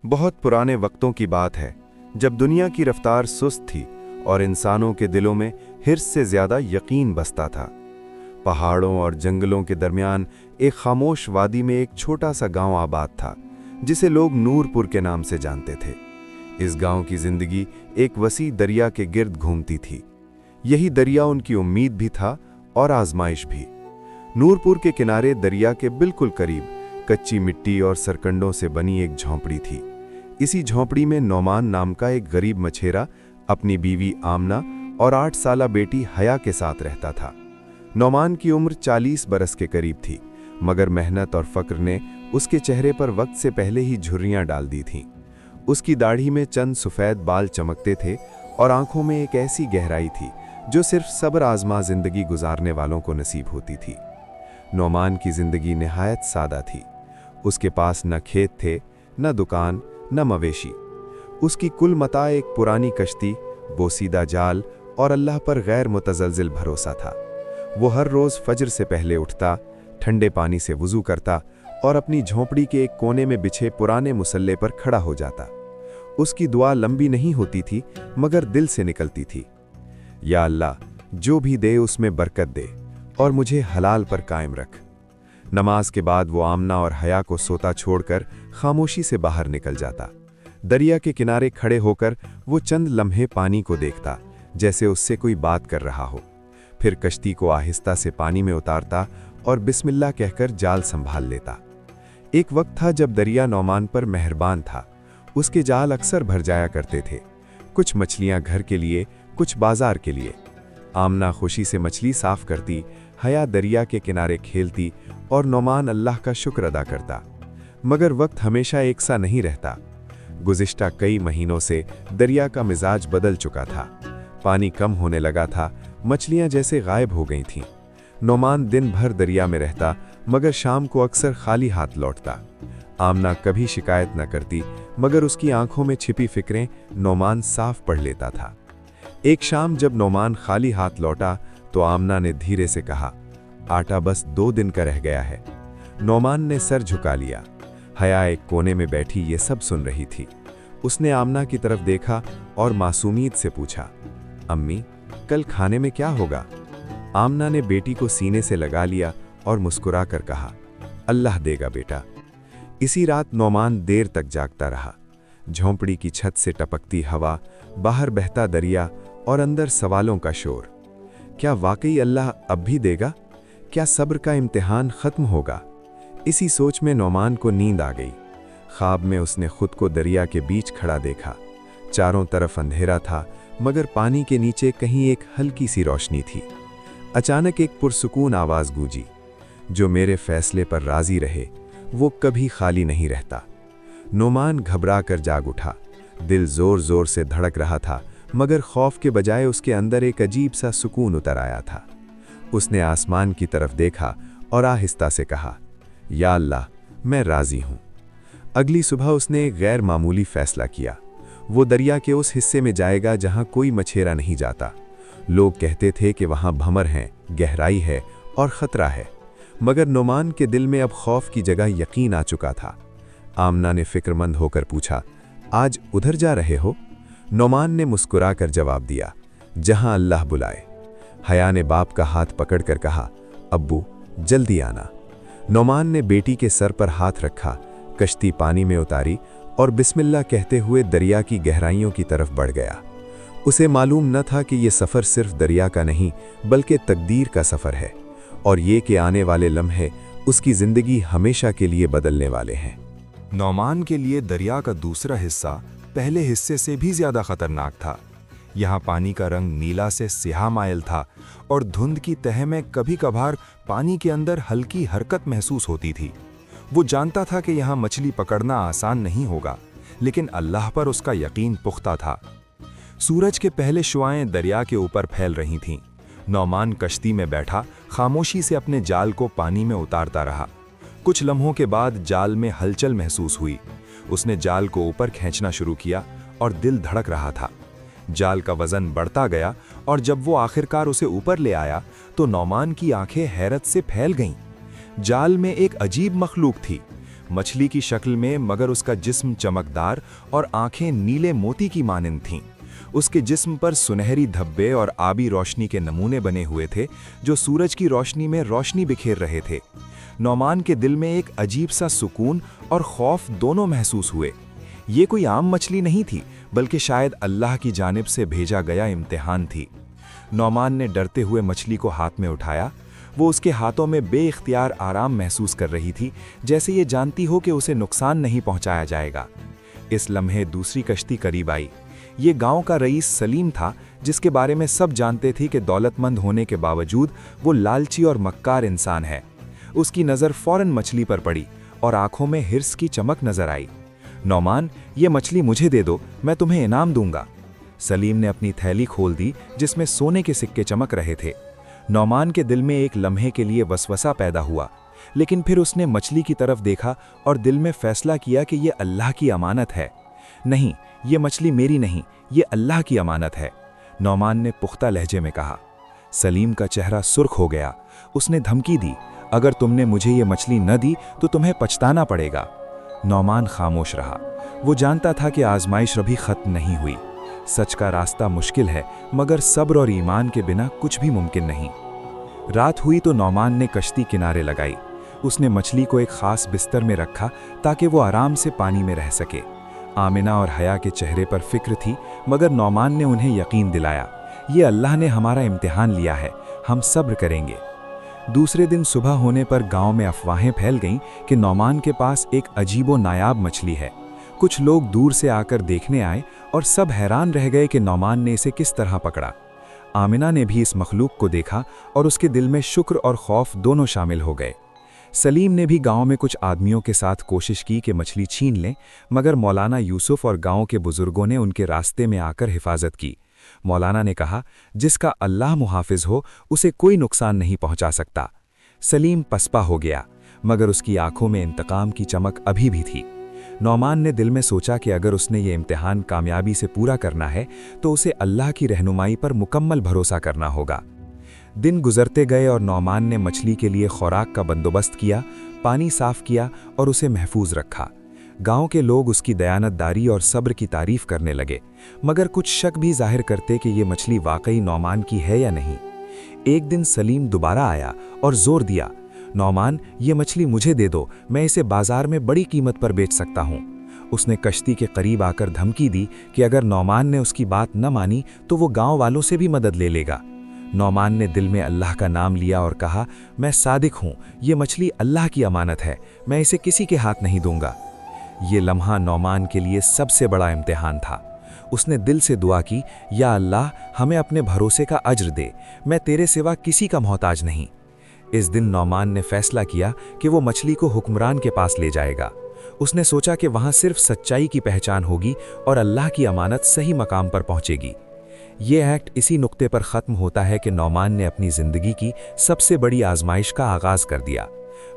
बहुत पुराने वक्तों की बात है, जब दुनिया की रफ्तार सुस्त थी और इंसानों के दिलों में हिर्स से ज्यादा यकीन बसता था। पहाड़ों और जंगलों के दरमियान एक खामोश वादी में एक छोटा सा गांव आबाद था, जिसे लोग नूरपुर के नाम से जानते थे। इस गांव की जिंदगी एक वसी दरिया के गिर्द घूमती थी। यही दरिया उनकी उम्मीद भी था और आजमाइश भी। नूरपुर के किनारे दरिया के बिल्कुल करीब कच्ची मिट्टी और सरकंडों से बनी एक झोंपड़ी थी। इसी झोंपड़ी में नौमान नाम का एक गरीब मछेरा अपनी बीवी आमना और 8 साला बेटी हया के साथ रहता था। नौमान की उम्र 40 बरस के करीब थी, मगर मेहनत और फक्र ने उसके चेहरे पर वक्त से पहले ही झुर्रियां डाल दी थीं। उसकी दाढ़ी में चंद सफ़ेद बाल चमकते थे और आंखों में एक ऐसी गहराई थी जो सिर्फ सब्र आजमा जिंदगी गुजारने वालों को नसीब होती थी। नौमान की जिंदगी निहायत सादा थी। उसके पास न खेत थे, न दुकान, न मवेशी। उसकी कुल मता एक पुरानी कश्ती, बोसीदा जाल और अल्लाह पर गैर मुतज़लज़िल भरोसा था। वो हर रोज़ फजर से पहले उठता, ठंडे पानी से वज़ू करता और अपनी झोंपड़ी के एक कोने में बिछे पुराने मुसल्ले पर खड़ा हो जाता। उसकी दुआ लंबी नहीं होती थी, मगर दिल से निकलती थी। या अल्लाह, जो भी दे उसमें बरकत दे और मुझे हलाल पर कायम रख। नमाज के बाद वो आमना और हया को सोता छोड़कर खामोशी से बाहर निकल जाता। दरिया के किनारे खड़े होकर वो चंद लम्हे पानी को देखता, जैसे उससे कोई बात कर रहा हो। फिर कश्ती को आहिस्ता से पानी में उतारता और बिस्मिल्लाह कहकर जाल संभाल लेता। एक वक्त था जब दरिया नौमान पर मेहरबान था। उसके जाल अक्सर भर जाया करते थे, कुछ मछलियां घर के लिए, कुछ बाजार के लिए। आमना खुशी से मछली साफ करती, हया दरिया के किनारे खेलती और नौमान अल्लाह का शुक्र अदा करता। मगर वक्त हमेशा एक सा नहीं रहता। गुज़िश्ता कई महीनों से दरिया का मिजाज बदल चुका था। पानी कम होने लगा था, मछलियां जैसे गायब हो गई थीं। नौमान दिन भर दरिया में रहता, मगर शाम को अक्सर खाली हाथ लौटता। आमना कभी शिकायत न करती, मगर उसकी आंखों में छिपी फिक्रें नौमान साफ पढ़ लेता था। एक शाम जब नौमान खाली हाथ लौटा तो आमना ने धीरे से कहा, आटा बस 2 दिन का रह गया है। नौमान ने सर झुका लिया। हया एक कोने में बैठी ये सब सुन रही थी। उसने आमना की तरफ देखा और मासूमियत से पूछा, अम्मी, कल खाने में क्या होगा? आमना ने बेटी को सीने से लगा लिया और मुस्कुरा कर कहा, अल्लाह देगा बेटा। इसी रात नौमान देर तक जागता रहा। झोंपड़ी की छत से टपकती हवा, बाहर बहता दरिया और अंदर सवालों का शोर। क्या वाकई अल्लाह अब भी देगा? क्या सब्र का इम्तिहान खत्म होगा? इसी सोच में नौमान को नींद आ गई। ख्वाब में उसने खुद को दरिया के बीच खड़ा देखा। चारों तरफ अंधेरा था, मगर पानी के नीचे कहीं एक हल्की सी रोशनी थी। अचानक एक पुरसुकून आवाज गूंजी, जो मेरे फैसले पर राजी रहे वो कभी खाली नहीं रहता। नौमान घबरा कर जाग उठा। दिल जोर जोर से धड़क रहा था, मगर खौफ के बजाय उसके अंदर एक अजीब सा सुकून उतर आया था। उसने आसमान की तरफ देखा और आहिस्ता से कहा, या अल्लाह, मैं राजी हूं। अगली सुबह उसने एक गैर मामूली फैसला किया। वो दरिया के उस हिस्से में जाएगा जहां कोई मछेरा नहीं जाता। लोग कहते थे कि वहां भंवर हैं, गहराई है और खतरा है, मगर नौमान के दिल में अब खौफ की जगह यकीन आ चुका था। आमना ने फिक्रमंद होकर पूछा, आज उधर जा रहे हो? नौमान ने मुस्कुरा कर जवाब दिया, जहां अल्लाह बुलाए। हया ने बाप का हाथ पकड़कर कहा, अब्बू, जल्दी आना। नौमान ने बेटी के सर पर हाथ रखा, कश्ती पानी में उतारी और बिस्मिल्लाह कहते हुए दरिया की गहराइयों की तरफ बढ़ गया। उसे मालूम न था कि यह सफ़र सिर्फ दरिया का नहीं, बल्कि तकदीर का सफ़र है, और ये कि आने वाले लम्हे उसकी ज़िंदगी हमेशा के लिए बदलने वाले हैं। नौमान के लिए दरिया का दूसरा हिस्सा पहले हिस्से से भी ज़्यादा खतरनाक था। यहाँ पानी का रंग नीला से स्याह मायल था और धुंध की तह में कभी कभार पानी के अंदर हल्की हरकत महसूस होती थी। वो जानता था कि यहाँ मछली पकड़ना आसान नहीं होगा, लेकिन अल्लाह पर उसका यकीन पुख्ता था। सूरज के पहले शुआएं दरिया के ऊपर फैल रही थीं। नौमान कश्ती में बैठा खामोशी से अपने जाल को पानी में उतारता रहा। कुछ लम्हों के बाद जाल में हलचल महसूस हुई। उसने जाल को ऊपर खींचना शुरू किया और दिल धड़क रहा था। जाल का वजन बढ़ता गया और जब वो आखिरकार उसे ऊपर ले आया तो नौमान की आंखें हैरत से फैल गईं। जाल में एक अजीब मखलूक थी। मछली की शक्ल में, मगर उसका जिस्म चमकदार और आंखें नीले मोती की मानिंद थीं। उसके जिस्म पर सुनहरी धब्बे और आबी रोशनी के नमूने बने हुए थे जो सूरज की रोशनी में रोशनी बिखेर रहे थे। नौमान के दिल में एक अजीब सा सुकून और खौफ दोनों महसूस हुए। ये कोई आम मछली नहीं थी, बल्कि शायद अल्लाह की जानिब से भेजा गया इम्तिहान थी। नौमान ने डरते हुए मछली को हाथ में उठाया। वो उसके हाथों में बेइख्तियार आराम महसूस कर रही थी, जैसे ये जानती हो कि उसे नुकसान नहीं पहुंचाया जाएगा। इस लम्हे दूसरी कश्ती करीब आई। ये गांव का रईस सलीम था, जिसके बारे में सब जानते थे कि दौलतमंद होने के बावजूद वो लालची और मक्कार इंसान है। उसकी नज़र फौरन मछली पर पड़ी और आंखों में हिर्स की चमक नजर आई। नौमान, ये मछली मुझे दे दो, मैं तुम्हें इनाम दूंगा। सलीम ने अपनी थैली खोल दी जिसमें सोने के सिक्के चमक रहे थे। नौमान के दिल में एक लम्हे के लिए वसवसा पैदा हुआ, लेकिन फिर उसने मछली की तरफ देखा और दिल में फैसला किया कि यह अल्लाह की अमानत है। नहीं, ये मछली मेरी नहीं, ये अल्लाह की अमानत है, नौमान ने पुख्ता लहजे में कहा। सलीम का चेहरा सुर्ख हो गया। उसने धमकी दी, अगर तुमने मुझे ये मछली न दी तो तुम्हें पछताना पड़ेगा। नौमान खामोश रहा। वो जानता था कि आजमाइश अभी खत्म नहीं हुई। सच का रास्ता मुश्किल है, मगर सब्र और ईमान के बिना कुछ भी मुमकिन नहीं। रात हुई तो नौमान ने कश्ती किनारे लगाई। उसने मछली को एक खास बिस्तर में रखा ताकि वो आराम से पानी में रह सके। आमिना और हया के चेहरे पर फिक्र थी, मगर नौमान ने उन्हें यकीन दिलाया, ये अल्लाह ने हमारा इम्तिहान लिया है, हम सब्र करेंगे। दूसरे दिन सुबह होने पर गांव में अफवाहें फैल गईं कि नौमान के पास एक अजीबो नायाब मछली है। कुछ लोग दूर से आकर देखने आए और सब हैरान रह गए कि नौमान ने इसे किस तरह पकड़ा। आमिना ने भी इस मखलूक को देखा और उसके दिल में शुक्र और खौफ दोनों शामिल हो गए। सलीम ने भी गांव में कुछ आदमियों के साथ कोशिश की कि मछली छीन लें, मगर मौलाना यूसुफ और गांव के बुजुर्गों ने उनके रास्ते में आकर हिफाजत की। मौलाना ने कहा, जिसका अल्लाह मुहाफिज हो उसे कोई नुकसान नहीं पहुंचा सकता। सलीम पसपा हो गया, मगर उसकी आंखों में इंतकाम की चमक अभी भी थी। नौमान ने दिल में सोचा कि अगर उसने ये इम्तिहान कामयाबी से पूरा करना है तो उसे अल्लाह की रहनुमाई पर मुकम्मल भरोसा करना होगा। दिन गुजरते गए और नौमान ने मछली के लिए खुराक का बंदोबस्त किया, पानी साफ किया और उसे महफूज रखा। गांव के लोग उसकी दयानतदारी और सब्र की तारीफ करने लगे, मगर कुछ शक भी जाहिर करते कि ये मछली वाकई नौमान की है या नहीं। एक दिन सलीम दोबारा आया और जोर दिया, नौमान, ये मछली मुझे दे दो, मैं इसे बाजार में बड़ी कीमत पर बेच सकता हूँ। उसने कश्ती के करीब आकर धमकी दी कि अगर नौमान ने उसकी बात न मानी तो वो गांव वालों से भी मदद ले लेगा। नौमान ने दिल में अल्लाह का नाम लिया और कहा, मैं सादिक हूँ, ये मछली अल्लाह की अमानत है, मैं इसे किसी के हाथ नहीं दूंगा। ये लम्हा नौमान के लिए सबसे बड़ा इम्तिहान था। उसने दिल से दुआ की, या अल्लाह, हमें अपने भरोसे का अज्र दे, मैं तेरे सिवा किसी का मोहताज नहीं। इस दिन नौमान ने फैसला किया कि वो मछली को हुक्मरान के पास ले जाएगा। उसने सोचा कि वहाँ सिर्फ सच्चाई की पहचान होगी और अल्लाह की अमानत सही मकाम पर पहुँचेगी। ये एक्ट इसी नुक्ते पर ख़त्म होता है कि नौमान ने अपनी ज़िंदगी की सबसे बड़ी आजमाइश का आगाज़ कर दिया।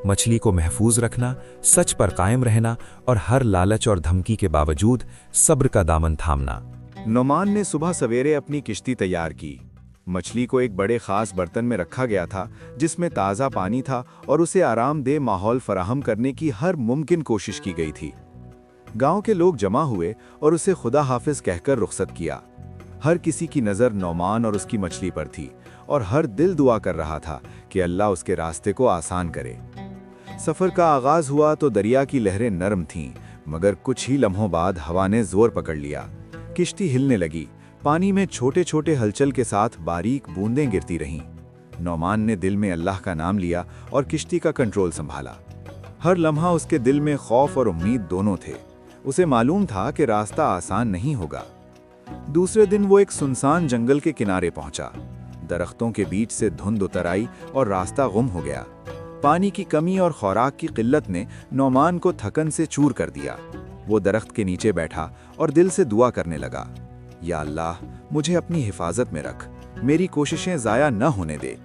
मछली को महफूज रखना, सच पर कायम रहना और हर लालच और धमकी के बावजूद सब्र का दामन थामना। नौमान ने सुबह सवेरे अपनी किश्ती तैयार की। मछली को एक बड़े ख़ास बर्तन में रखा गया था जिसमें ताज़ा पानी था और उसे आरामदेह माहौल फराहम करने की हर मुमकिन कोशिश की गई थी। गांव के लोग जमा हुए और उसे खुदा हाफिज कहकर रुखसत किया। हर किसी की नज़र नौमान और उसकी मछली पर थी और हर दिल दुआ कर रहा था कि अल्लाह उसके रास्ते को आसान करे। सफ़र का आगाज़ हुआ तो दरिया की लहरें नरम थीं, मगर कुछ ही लम्हों बाद हवा ने जोर पकड़ लिया। किश्ती हिलने लगी। पानी में छोटे छोटे हलचल के साथ बारीक बूंदें गिरती रहीं। नौमान ने दिल में अल्लाह का नाम लिया और किश्ती का कंट्रोल संभाला। हर लम्हा उसके दिल में खौफ और उम्मीद दोनों थे। उसे मालूम था कि रास्ता आसान नहीं होगा। दूसरे दिन वो एक सुनसान जंगल के किनारे पहुंचा। दरख्तों के बीच से धुंध उतर आई और रास्ता गुम हो गया। पानी की कमी और खुराक की किल्लत ने नौमान को थकन से चूर कर दिया। वो दरख्त के नीचे बैठा और दिल से दुआ करने लगा, या अल्लाह, मुझे अपनी हिफाजत में रख, मेरी कोशिशें ज़ाया न होने दे।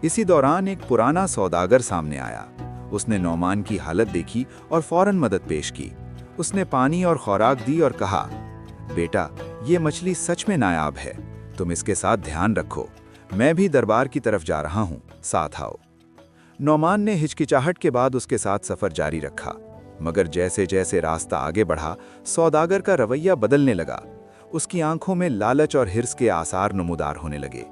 इसी दौरान एक पुराना सौदागर सामने आया। उसने नौमान की हालत देखी और फौरन मदद पेश की। उसने पानी और खुराक दी और कहा, बेटा, ये मछली सच में नायाब है, तुम इसके साथ ध्यान रखो, मैं भी दरबार की तरफ जा रहा हूँ, 'साथ आओ'। नौमान ने हिचकिचाहट के बाद उसके साथ सफ़र जारी रखा। दूसरे दिन वो एक सुनसान जंगल के किनारे पहुंचा। दरख्तों के बीच से धुंध उतर आई और रास्ता गुम हो गया। पानी की कमी और खुराक की किल्लत ने नौमान को थकन से चूर कर दिया। वो दरख्त के नीचे बैठा और दिल से दुआ करने लगा, या अल्लाह, मुझे अपनी हिफाजत में रख, मेरी कोशिशें ज़ाया न होने दे। इसी दौरान एक पुराना सौदागर सामने आया। उसने पानी और खुराक दी और कहा, बेटा, ये मछली सच में नायाब है, तुम इसके साथ ध्यान रखो, मैं भी दरबार की तरफ जा रहा हूँ, साथ आओ। नौमान ने हिचकिचाहट के बाद उसके साथ सफ़र जारी रखा। मगर जैसे जैसे रास्ता आगे बढ़ा, सौदागर का रवैया बदलने लगा। उसकी आंखों में लालच और हिर्स के आसार नमूदार होने लगे।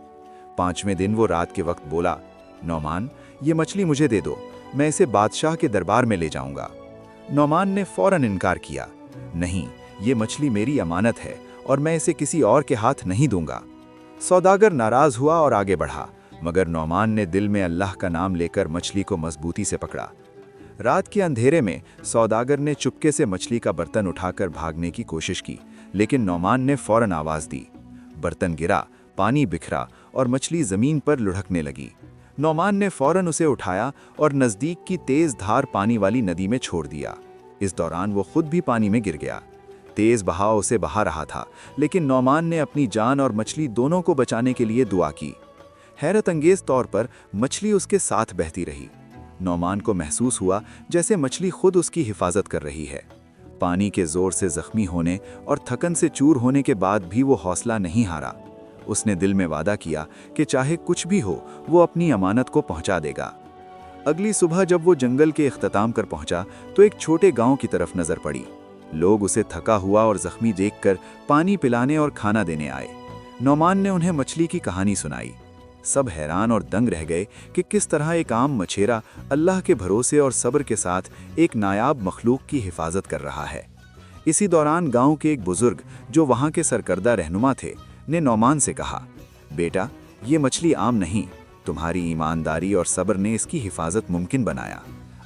5वें दिन वो रात के वक्त बोला, नौमान, ये मछली मुझे दे दो, मैं इसे बादशाह के दरबार में ले जाऊंगा। नौमान ने फौरन इनकार किया, नहीं, ये मछली मेरी अमानत है और मैं इसे किसी और के हाथ नहीं दूंगा। सौदागर नाराज हुआ और आगे बढ़ा, मगर नौमान ने दिल में अल्लाह का नाम लेकर मछली को मजबूती से पकड़ा। रात के अंधेरे में सौदागर ने चुपके से मछली का बर्तन उठाकर भागने की कोशिश की, लेकिन नौमान ने फौरन आवाज दी। बर्तन गिरा, पानी बिखरा और मछली जमीन पर लुढ़कने लगी। नौमान ने फौरन उसे उठाया और नजदीक की तेज धार पानी वाली नदी में छोड़ दिया। इस दौरान वो खुद भी पानी में गिर गया। तेज बहाव उसे बहा रहा था, लेकिन नौमान ने अपनी जान और मछली दोनों को बचाने के लिए दुआ की। हैरत अंगेज तौर पर मछली उसके साथ बहती रही। नौमान को महसूस हुआ जैसे मछली खुद उसकी हिफाजत कर रही है। पानी के जोर से जख्मी होने और थकन से चूर होने के बाद भी वो हौसला नहीं हारा। उसने दिल में वादा किया कि चाहे कुछ भी हो, वो अपनी अमानत को पहुंचा देगा। अगली सुबह जब वो जंगल के इख्तिताम कर पहुंचा तो एक छोटे गांव की तरफ नजर पड़ी। लोग उसे थका हुआ और जख्मी देखकर पानी पिलाने और खाना देने आए। नौमान ने उन्हें मछली की कहानी सुनाई। सब हैरान और दंग रह गए कि किस तरह एक आम मछेरा अल्लाह के भरोसे और सब्र के साथ एक नायाब मखलूक की हिफाजत कर रहा है। इसी दौरान गांव के एक बुजुर्ग, जो वहां के सरकर्दा रहनुमा थे, ने नौमान से कहा, बेटा, ये मछली आम नहीं, तुम्हारी ईमानदारी और सब्र ने इसकी हिफाजत मुमकिन बनाया।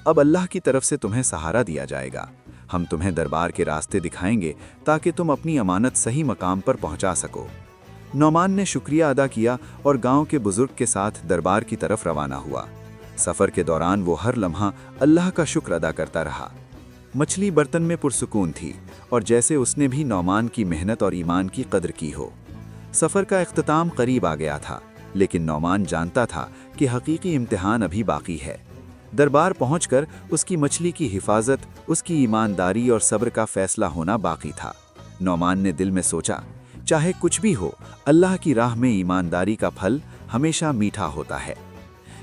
अब अल्लाह की तरफ से तुम्हें सहारा दिया जाएगा। हम तुम्हें दरबार के रास्ते दिखाएंगे ताकि तुम अपनी अमानत सही मकाम पर पहुंचा सको। नौमान ने शुक्रिया अदा किया और गांव के बुजुर्ग के साथ दरबार की तरफ रवाना हुआ। सफ़र के दौरान वो हर लम्हा अल्लाह का शुक्र अदा करता रहा। मछली बर्तन में पुरसुकून थी और जैसे उसने भी नौमान की मेहनत और ईमान की कदर की हो। सफ़र का इख्तिताम करीब आ गया था, लेकिन नौमान जानता था कि हकीकी इम्तिहान अभी बाकी है। दरबार पहुंचकर उसकी मछली की हिफाजत, उसकी ईमानदारी और सब्र का फैसला होना बाकी था। नौमान ने दिल में सोचा, चाहे कुछ भी हो, अल्लाह की राह में ईमानदारी का फल हमेशा मीठा होता है।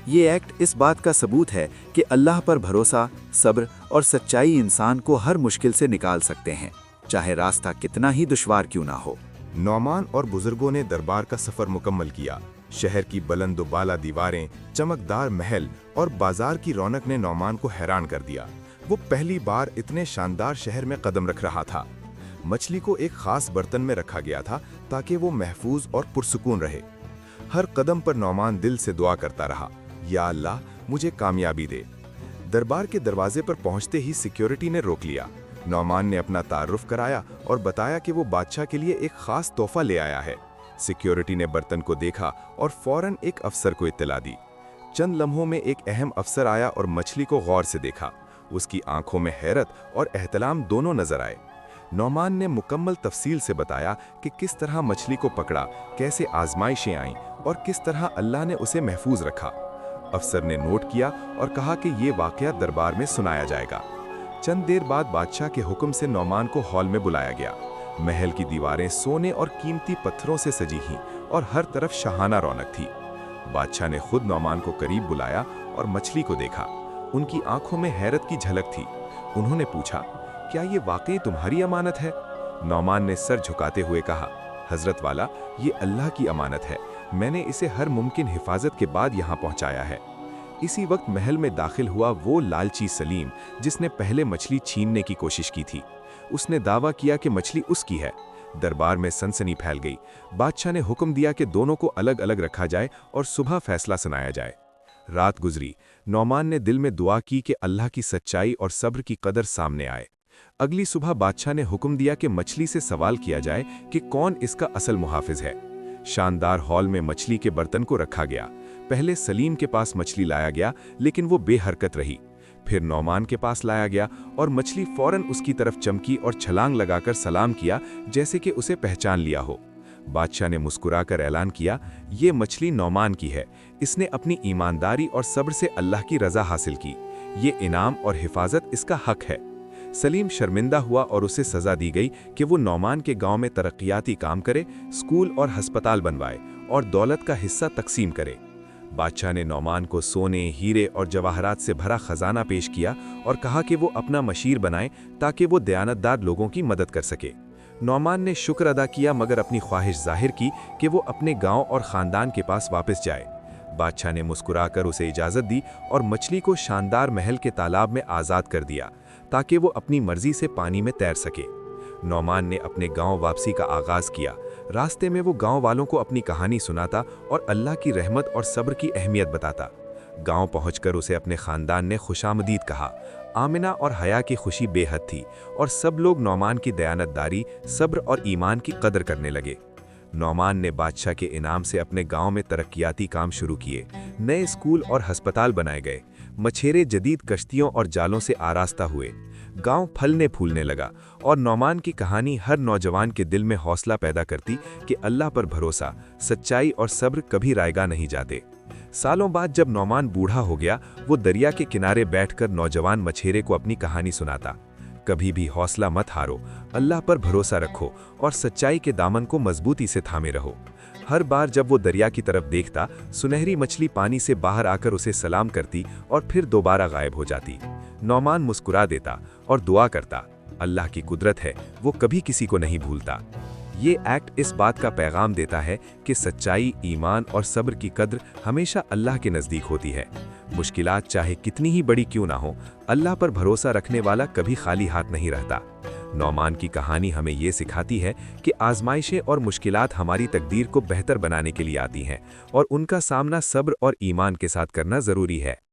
ये एक्ट इस बात का सबूत है कि अल्लाह पर भरोसा, सब्र और सच्चाई इंसान को हर मुश्किल से निकाल सकते हैं, चाहे रास्ता कितना ही दुश्वार क्यों ना हो। नौमान और बुजुर्गों ने दरबार का सफर मुकम्मल किया। शहर की बुलंद बाला दीवारें, चमकदार महल और बाजार की रौनक ने नौमान को हैरान कर दिया। वो पहली बार इतने शानदार शहर में कदम रख रहा था। मछली को एक खास बर्तन में रखा गया था ताकि वो महफूज और पुरसुकून रहे। हर कदम पर नौमान दिल से दुआ करता रहा, या अल्लाह, मुझे कामयाबी दे। दरबार के दरवाजे पर पहुंचते ही सिक्योरिटी ने रोक लिया। नौमान ने अपना तारुफ कराया और बताया कि वो बादशाह के लिए एक खास तोहफा ले आया है। सिक्योरिटी ने बर्तन को देखा और फौरन एक अफसर को इत्तला दी। चंद लम्हों में एक अहम अफसर आया और मछली को गौर से देखा। उसकी आंखों में हैरत और एहतराम दोनों नजर आए। नौमान ने मुकम्मल तफसील से बताया कि किस तरह मछली को पकड़ा, कैसे आजमाइशें आईं और किस तरह अल्लाह ने उसे महफूज रखा। अफसर ने नोट किया और कहा कि ये वाकया दरबार में सुनाया जाएगा। चंद देर बाद बादशाह के हुक्म से नौमान को हॉल में बुलाया गया। महल की दीवारें सोने और कीमती पत्थरों से सजी थीं और हर तरफ शाहाना रौनक थी। बादशाह ने खुद नौमान को करीब बुलाया और मछली को देखा। उनकी आंखों में हैरत की झलक थी। उन्होंने पूछा, क्या ये वाकई तुम्हारी अमानत है? नौमान ने सर झुकाते हुए कहा, हजरत वाला, ये अल्लाह की अमानत है। मैंने इसे हर मुमकिन हिफाजत के बाद यहाँ पहुँचाया है। इसी वक्त महल में दाखिल हुआ वो लालची सलीम, जिसने पहले मछली छीनने की कोशिश की थी। उसने दावा किया कि मछली उसकी है। दरबार में सनसनी फैल गई। बादशाह ने हुक्म दिया कि दोनों को अलग अलग रखा जाए और सुबह फैसला सुनाया जाए। रात गुजरी। नौमान ने दिल में दुआ की कि अल्लाह की सच्चाई और सब्र की कदर सामने आए। अगली सुबह बादशाह ने हुक्म दिया कि मछली से सवाल किया जाए कि कौन इसका असल मुहाफिज है। शानदार हॉल में मछली के बर्तन को रखा गया। पहले सलीम के पास मछली लाया गया, लेकिन वो बेहरकत रही। फिर नौमान के पास लाया गया और मछली फौरन उसकी तरफ चमकी और छलांग लगाकर सलाम किया, जैसे कि उसे पहचान लिया हो। बादशाह ने मुस्कुराकर ऐलान किया, ये मछली नौमान की है। इसने अपनी ईमानदारी और सब्र से अल्लाह की रजा हासिल की। ये इनाम और हिफाजत इसका हक है। सलीम शर्मिंदा हुआ और उसे सजा दी गई कि वो नौमान के गांव में तरक्याती काम करे, स्कूल और हस्पताल बनवाए और दौलत का हिस्सा तकसीम करे। बादशाह ने नौमान को सोने, हीरे और जवाहरात से भरा खजाना पेश किया और कहा कि वो अपना मशीर बनाए ताकि वो दयानतदार लोगों की मदद कर सके। नौमान ने शुक्र अदा किया मगर अपनी ख्वाहिश जाहिर की कि वो अपने गांव और ख़ानदान के पास वापस जाए। बादशाह ने मुस्कुराकर उसे इजाज़त दी और मछली को शानदार महल के तालाब में आज़ाद कर दिया ताकि वो अपनी मर्जी से पानी में तैर सके। नौमान ने अपने गांव वापसी का आगाज़ किया। रास्ते में वो गांव वालों को अपनी कहानी सुनाता और अल्लाह की रहमत और सब्र की अहमियत बताता। गांव पहुंचकर उसे अपने ख़ानदान ने खुशामदीद कहा। आमिना और हया की खुशी बेहद थी और सब लोग नौमान की दयानतदारी, सब्र और ईमान की कदर करने लगे। नौमान ने बादशाह के इनाम से अपने गांव में तरक्याती काम शुरू किए। नए स्कूल और हस्पताल बनाए गए। मछेरे जदीद कश्तियों और जालों से आरास्ता हुए। गांव फलने फूलने लगा और नौमान की कहानी हर नौजवान के दिल में हौसला पैदा करती कि अल्लाह पर भरोसा, सच्चाई और सब्र कभी रायगा नहीं जाते। सालों बाद जब नौमान बूढ़ा हो गया, वो दरिया के किनारे बैठकर नौजवान मछेरे को अपनी कहानी सुनाता। कभी भी हौसला मत हारो, अल्लाह पर भरोसा रखो और सच्चाई के दामन को मजबूती से थामे रहो। हर बार जब वो दरिया की तरफ देखता, सुनहरी मछली पानी से बाहर आकर उसे सलाम करती और फिर दोबारा गायब हो जाती। नौमान मुस्कुरा देता और दुआ करता, अल्लाह की कुदरत है, वो कभी किसी को नहीं भूलता। ये एक्ट इस बात का पैगाम देता है कि सच्चाई, ईमान और सब्र की कद्र हमेशा अल्लाह के नज़दीक होती है। मुश्किलात चाहे कितनी ही बड़ी क्यों ना हो, अल्लाह पर भरोसा रखने वाला कभी खाली हाथ नहीं रहता। नौमान की कहानी हमें ये सिखाती है कि आजमाइशें और मुश्किलात हमारी तकदीर को बेहतर बनाने के लिए आती हैं और उनका सामना सब्र और ईमान के साथ करना ज़रूरी है।